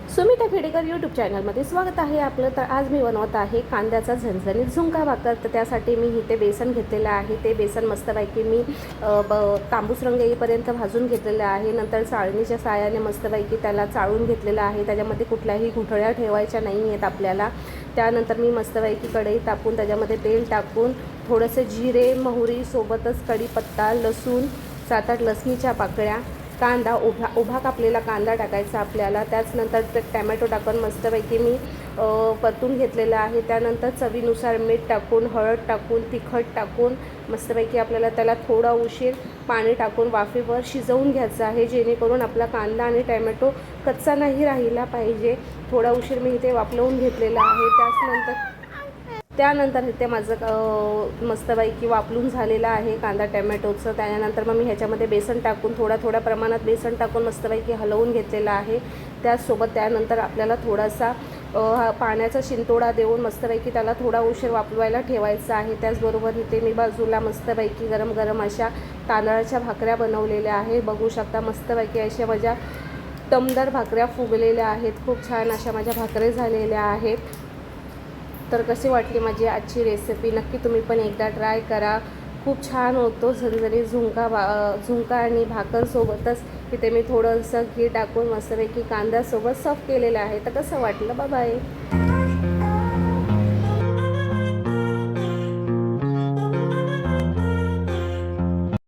Sumita Khedekar YouTube चॅनलमध्ये स्वागत आहे आपलं. तर आज मी बनवत आहे कांद्याचा झणझणीत झुणका भाकर. तर त्यासाठी मी इथे बेसन घेतलेलं आहे. ते बेसन मस्तपैकी मी तांबूस रंग येईपर्यंत भाजून घेतलेलं आहे. नंतर चाळणीच्या साहाय्याने मस्तपैकी त्याला चाळून घेतलेलं आहे. त्याच्यामध्ये कुठल्याही गुठळ्या ठेवायच्या नाही आहेत आपल्याला. त्यानंतर मी मस्तपैकी कढई टाकून त्याच्यामध्ये तेल टाकून थोडंसं जिरे मोहरी सोबतच कढीपत्ता लसूण 7-8 लसणीच्या पाकळ्या कांदा उभा कापलेला कांदा टाकायचा आपल्याला. त्याचनंतर टॅमॅटो टाकून मस्तपैकी मी परतून घेतलेलं आहे. त्यानंतर चवीनुसार मीठ टाकून हळद टाकून तिखट टाकून मस्तपैकी आपल्याला त्याला थोडा उशीर पाणी टाकून वाफेवर शिजवून घ्यायचं आहे, जेणेकरून आपला कांदा आणि टॅमॅटो कच्चा नाही राहिला पाहिजे. थोडा उशीर मी इथे वाफलवून घेतलेला आहे. त्यानंतर इथे माझं मस्तपैकी वाफलून झालेलं आहे कांदा टॅमॅटोचं. त्यानंतर मग मी ह्याच्यामध्ये बेसन टाकून थोड्या प्रमाणात बेसन टाकून मस्तपैकी हलवून घेतलेलं आहे. त्याचसोबत त्यानंतर आपल्याला थोडासा पाण्याचा शिंतोडा देऊन मस्तपैकी त्याला थोडा उशीर वाफवायला ठेवायचा आहे. त्याचबरोबर इथे मी बाजूला मस्तपैकी गरम गरम अशा तांदळाच्या भाकऱ्या बनवलेल्या आहे. बघू शकता मस्तपैकी अशा माझ्या टमदार भाकऱ्या फुगलेल्या आहेत. खूप छान अशा माझ्या भाकऱ्या झालेल्या आहेत. तर कशी वाटली माझी आजची रेसिपी नक्की तुम्ही पण एकदा ट्राय करा. खूप छान होतो झणझणीत झुणका आणि भाकरसोबतच तिथे मी थोडंसं घी टाकून मस्तपैकी कांद्यासोबत सर्व केलेलं आहे. तर कसं वाटलं? बाय.